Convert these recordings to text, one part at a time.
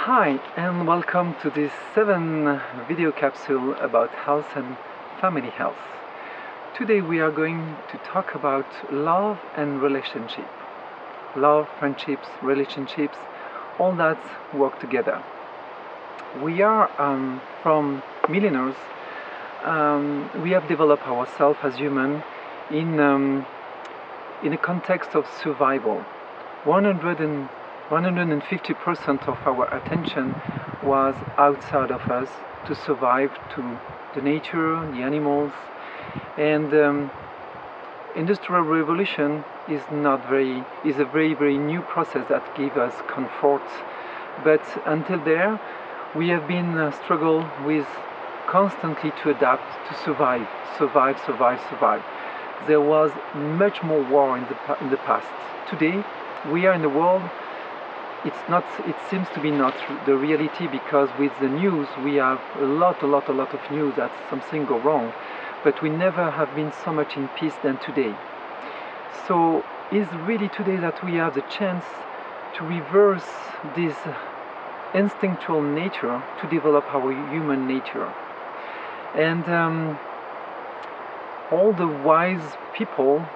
Hi and welcome to this 7 video capsule about health and family health. Today we are going to talk about love and relationship. Love, friendships, relationships, all that work together. We are from millennials. We have developed ourselves as human in a context of survival. 150% of our attention was outside of us to survive, to the nature, the animals, and industrial revolution is a very new process that gives us comfort. But until there, we have been struggle with constantly to adapt, to survive. There was much more war in the past. Today, we are in the world. It seems to be not the reality, because with the news we have a lot of news that something go wrong, but we never have been so much in peace than today. So it's really today that we have the chance to reverse this instinctual nature to develop our human nature. And all the wise people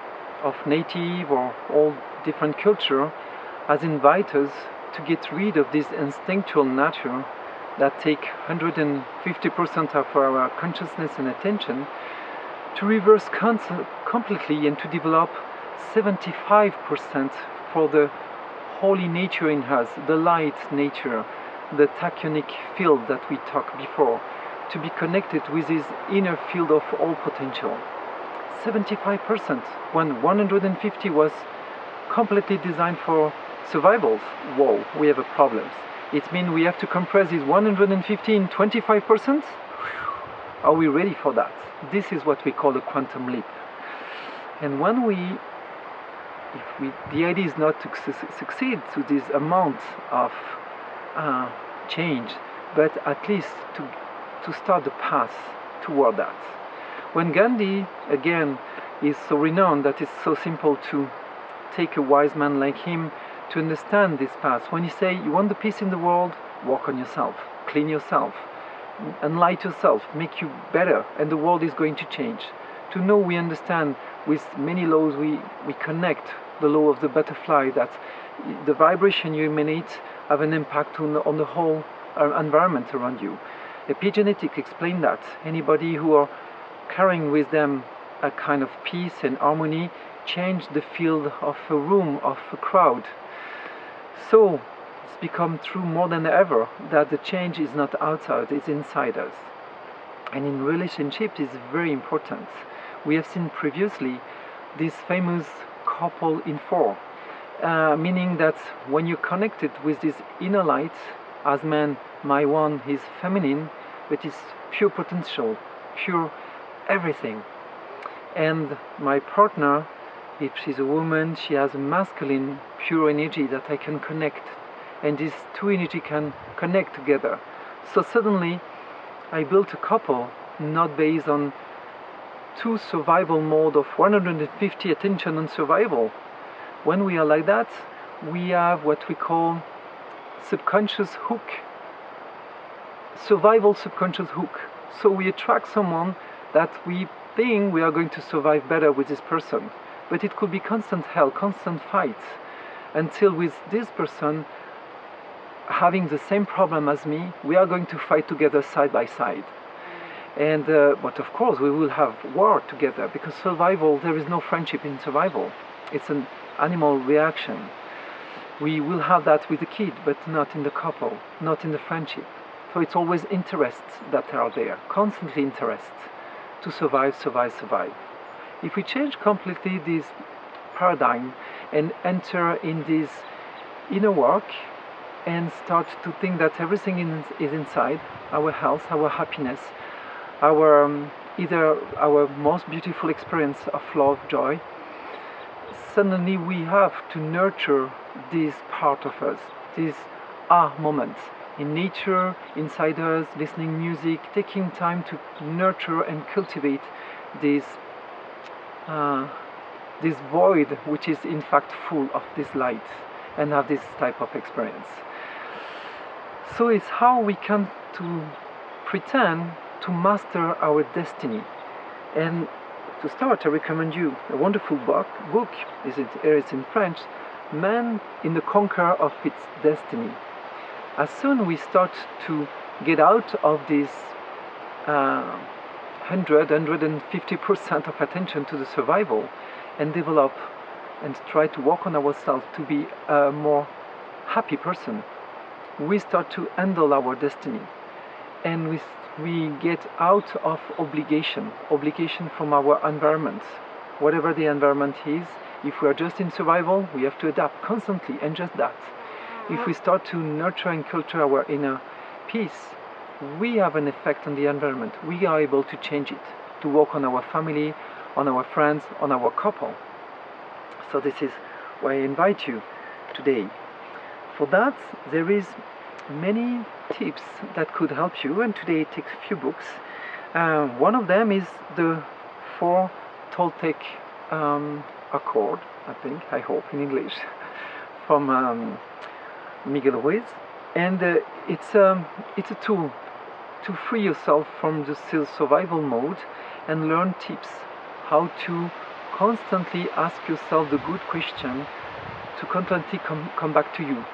of native or all different culture has invited us to get rid of this instinctual nature that take 150% of our consciousness and attention, to reverse completely and to develop 75% for the holy nature in us, the light nature, the tachonic field that we talked before, to be connected with this inner field of all potential. 75%, when 150 was completely designed for survivals. Whoa, we have a problem. It means we have to compress this 150 in 25%? Are we ready for that? This is what we call a quantum leap. And when the idea is not to succeed to this amount of change, but at least to start the path toward that. When Gandhi, again, is so renowned that it's so simple to take a wise man like him to understand this path. When you say you want the peace in the world, work on yourself, clean yourself, enlighten yourself, make you better, and the world is going to change. To know, we understand with many laws, we connect the law of the butterfly, that the vibration you emanate have an impact on the whole environment around you. Epigenetics explain that. Anybody who are carrying with them a kind of peace and harmony change the field of a room, of a crowd. So it's become true more than ever that the change is not outside, it's inside us. And in relationships it's very important. We have seen previously this famous couple in four, meaning that when you're connected with this inner light, as man, my one is feminine, but it's pure potential, pure everything. And my partner, if she's a woman, she has a masculine, pure energy that I can connect. And these two energy can connect together. So suddenly, I built a couple not based on two survival mode of 150 attention on survival. When we are like that, we have what we call subconscious hook. Survival subconscious hook. So we attract someone that we think we are going to survive better with this person. But it could be constant hell, constant fight, until with this person having the same problem as me, we are going to fight together side by side. And but of course we will have war together, because survival, there is no friendship in survival. It's an animal reaction. We will have that with the kid, but not in the couple, not in the friendship. So it's always interests that are there, constantly interests to survive. If we change completely this paradigm and enter in this inner work and start to think that everything is inside, our health, our happiness, either our most beautiful experience of love, joy, suddenly we have to nurture this part of us, this moment in nature, inside us, listening music, taking time to nurture and cultivate this void, which is in fact full of this light, and have this type of experience. So it's how we come to pretend to master our destiny. And to start, I recommend you a wonderful book. It's in French, Man in the Conquer of Its Destiny. As soon we start to get out of this 150% of attention to the survival and develop and try to work on ourselves to be a more happy person, we start to handle our destiny, and we get out of obligation from our environment, whatever the environment is. If we are just in survival, we have to adapt constantly, and just that. If we start to nurture and culture our inner peace, we have an effect on the environment. We are able to change it, to work on our family, on our friends, on our couple. So this is why I invite you today. For that, there is many tips that could help you, and today it takes a few books. One of them is the 4 Toltec Accord, I hope in English, from Miguel, and it's a tool to free yourself from the survival mode and learn tips how to constantly ask yourself the good question, to constantly come back to you.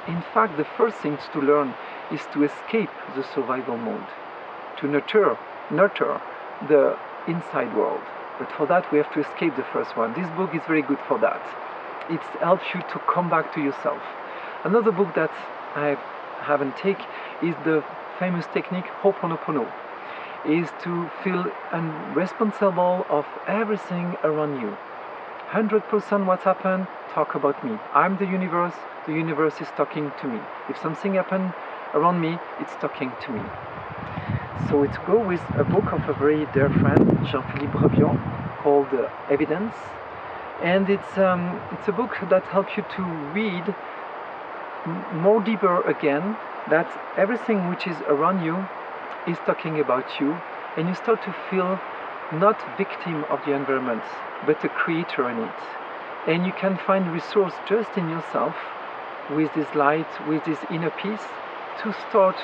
In fact, the first thing to learn is to escape the survival mode, to nurture the inside world. But for that, we have to escape the first one. This book is very good for that. It helps you to come back to yourself. Another book that I haven't taken is the famous technique Ho'oponopono. Is to feel responsible of everything around you. 100% what's happened, talk about me. I'm the universe is talking to me. If something happened around me, it's talking to me. So let's go with a book of a very dear friend, Jean-Philippe Brevion, called Evidence. And it's a book that helps you to read more deeper again, that everything which is around you is talking about you, and you start to feel not victim of the environment, but a creator in it. And you can find resource just in yourself, with this light, with this inner peace, to start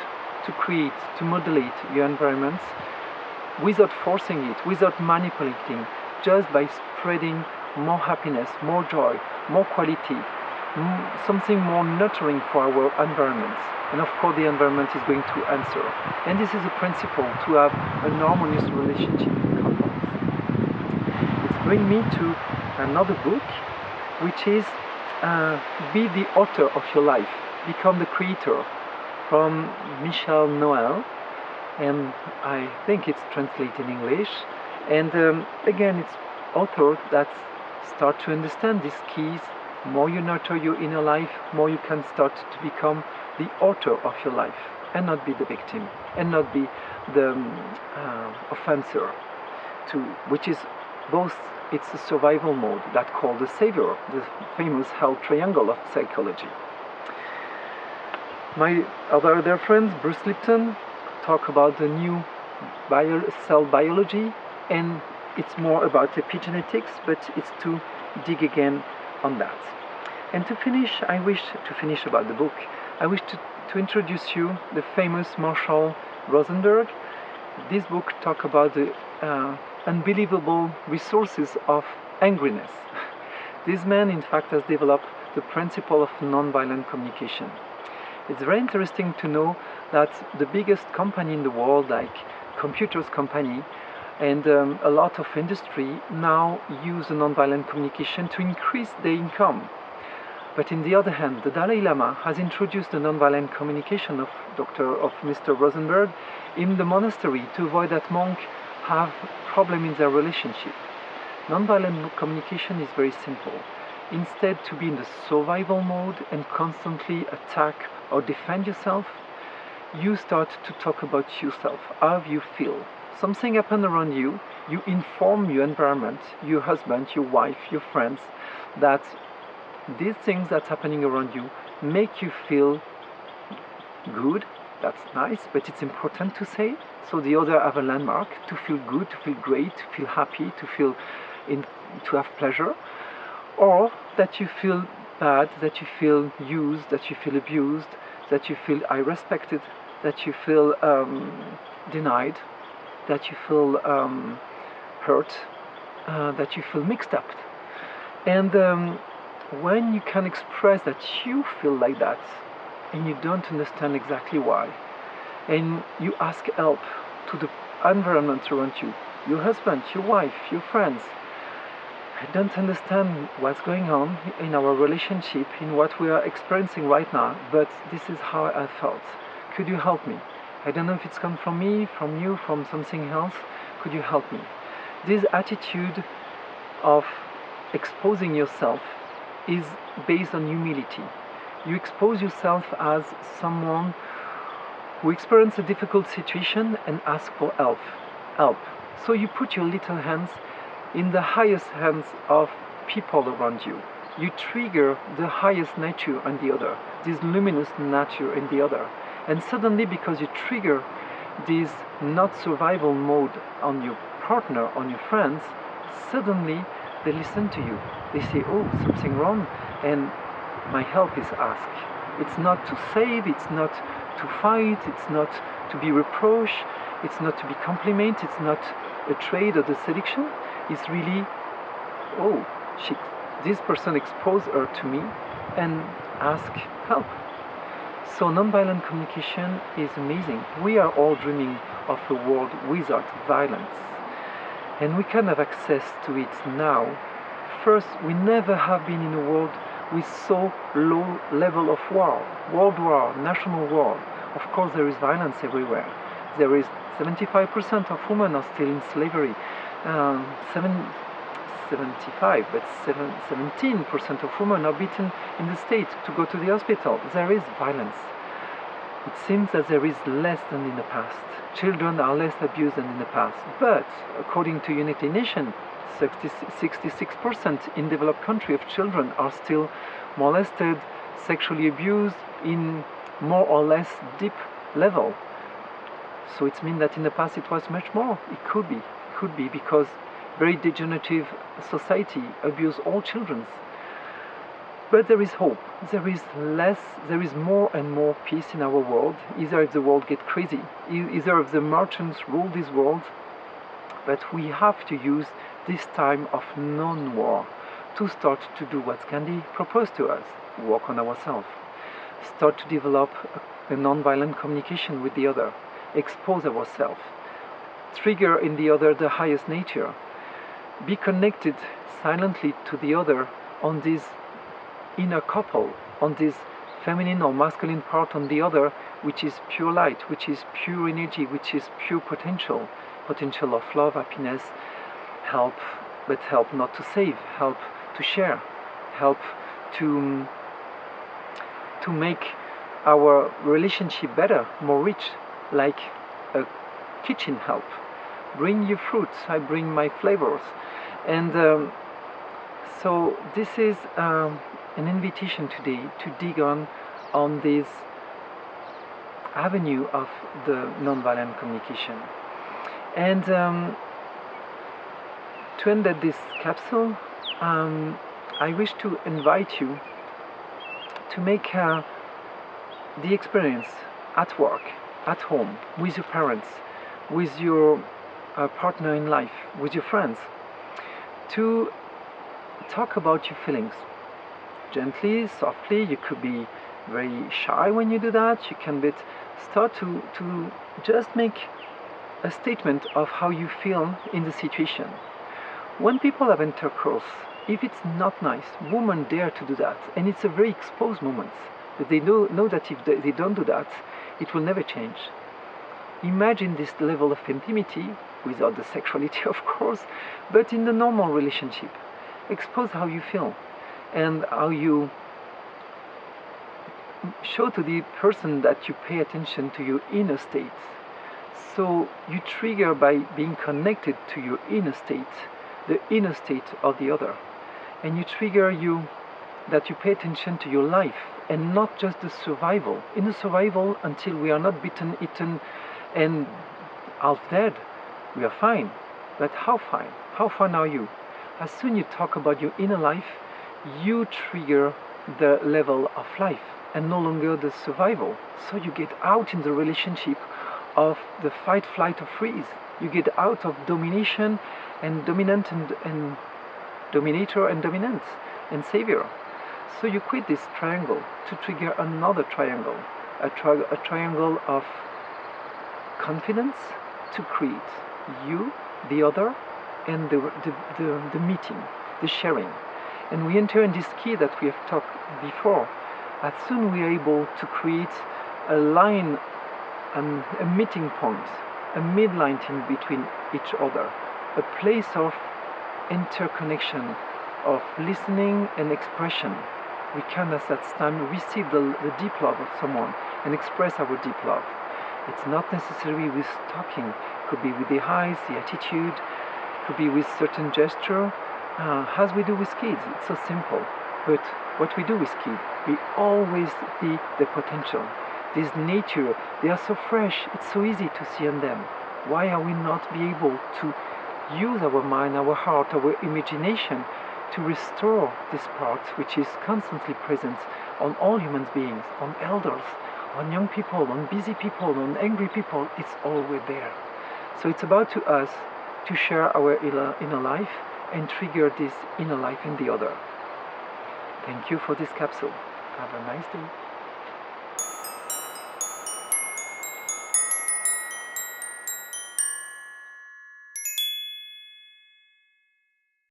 to create, to modulate your environment without forcing it, without manipulating, just by spreading more happiness, more joy, more quality, something more nurturing for our environment. And of course the environment is going to answer. And this is a principle to have an harmonious relationship with couples. It's bringing me to another book, which is Be the Author of Your Life, Become the Creator, from Michel Noel, and I think it's translated in English. And again, it's author that start to understand these keys. More you nurture your inner life, more you can start to become the author of your life, and not be the victim, and not be the offender, which is both. It's a survival mode that called the savior, the famous hell triangle of psychology. My other dear friend, Bruce Lipton, talk about the new cell biology, and it's more about epigenetics, but it's to dig again on that. And to finish, I wish to finish about the book. I wish to introduce you the famous Marshall Rosenberg. This book talks about the unbelievable resources of angriness. This man, in fact, has developed the principle of nonviolent communication. It's very interesting to know that the biggest company in the world, like computers company, and a lot of industry now use nonviolent communication to increase their income. But in the other hand, the Dalai Lama has introduced the nonviolent communication of Mr. Rosenberg in the monastery to avoid that monks have problem in their relationship. Nonviolent communication is very simple. Instead to be in the survival mode and constantly attack or defend yourself, you start to talk about yourself, how you feel. Something happened around you, you inform your environment, your husband, your wife, your friends, that these things that's happening around you make you feel good. That's nice, but it's important to say. So the other have a landmark to feel good, to feel great, to feel happy, to have pleasure, or that you feel bad, that you feel used, that you feel abused, that you feel irrespected, that you feel denied, that you feel hurt, that you feel mixed up. And when you can express that you feel like that and you don't understand exactly why, and you ask help to the environment around you, your husband, your wife, your friends, I don't understand what's going on in our relationship, in what we are experiencing right now, but this is how I felt. Could you help me? I don't know if it's come from me, from you, from something else. Could you help me? This attitude of exposing yourself is based on humility. You expose yourself as someone who experiences a difficult situation and asks for help. So you put your little hands in the highest hands of people around you. You trigger the highest nature on the other, this luminous nature in the other. And suddenly, because you trigger this not survival mode on your partner, on your friends, suddenly they listen to you. They say, oh, something wrong, and my help is asked. It's not to save, it's not to fight, it's not to be reproached, it's not to be complimented, it's not a trade or the seduction. It's really, oh, this person exposed her to me and ask help. So nonviolent communication is amazing. We are all dreaming of a world without violence, and we can have access to it now. First, we never have been in a world with so low level of war, world war, national war. Of course, there is violence everywhere. There is 75% of women are still in slavery. 75, but 17% of women are beaten in the state to go to the hospital. There is violence. It seems that there is less than in the past. Children are less abused than in the past. But according to United Nations, 66% in developed countries of children are still molested, sexually abused in more or less deep level. So it means that in the past it was much more. It could be because very degenerative society abuse all children. But there is hope. There is more and more peace in our world. Either if the world gets crazy, either if the merchants rule this world, but we have to use this time of non-war to start to do what Gandhi proposed to us, work on ourselves, start to develop a non-violent communication with the other, expose ourselves, trigger in the other the highest nature, be connected silently to the other on this inner couple, on this feminine or masculine part on the other, which is pure light, which is pure energy, which is pure potential of love, happiness, help, but help not to save, help to share, help to make our relationship better, more rich, like a kitchen help. Bring your fruits, I bring my flavors. And so this is an invitation today to dig on this avenue of the nonviolent communication. And to end this capsule, I wish to invite you to make the experience at work, at home, with your parents, with your partner in life, with your friends, to talk about your feelings gently, softly. You could be very shy when you do that. You can start to just make a statement of how you feel in the situation. When people have intercourse, if it's not nice, women dare to do that, and it's a very exposed moment. But they know that if they don't do that, it will never change. Imagine this level of intimaity, without the sexuality of course, but in the normal relationship. Expose how you feel and how you show to the person that you pay attention to your inner state. So you trigger by being connected to your inner state, the inner state of the other. And you trigger that you pay attention to your life and not just the survival. In the survival, until we are not bitten, eaten, and half dead, we are fine. But how fine? How fine are you? As soon as you talk about your inner life, you trigger the level of life. and no longer the survival. So you get out in the relationship of the fight, flight, or freeze. You get out of domination and dominant and dominator and dominant and savior. So you quit this triangle to trigger another triangle, a triangle of confidence to create you, the other, and the meeting, the sharing. And we enter in this key that we have talked before. As soon we are able to create a line, a meeting point, a midline in between each other, a place of interconnection, of listening and expression. We can at that time receive the deep love of someone and express our deep love. It's not necessarily with talking. It could be with the eyes, the attitude. It could be with certain gesture, as we do with kids. It's so simple. But what we do with kids, we always see the potential. This nature, they are so fresh. It's so easy to see in them. Why are we not be able to use our mind, our heart, our imagination to restore this part which is constantly present on all human beings, on elders, on young people, on busy people, on angry people? It's always there. So it's about to us to share our inner life and trigger this inner life in the other. Thank you for this capsule. Have a nice day.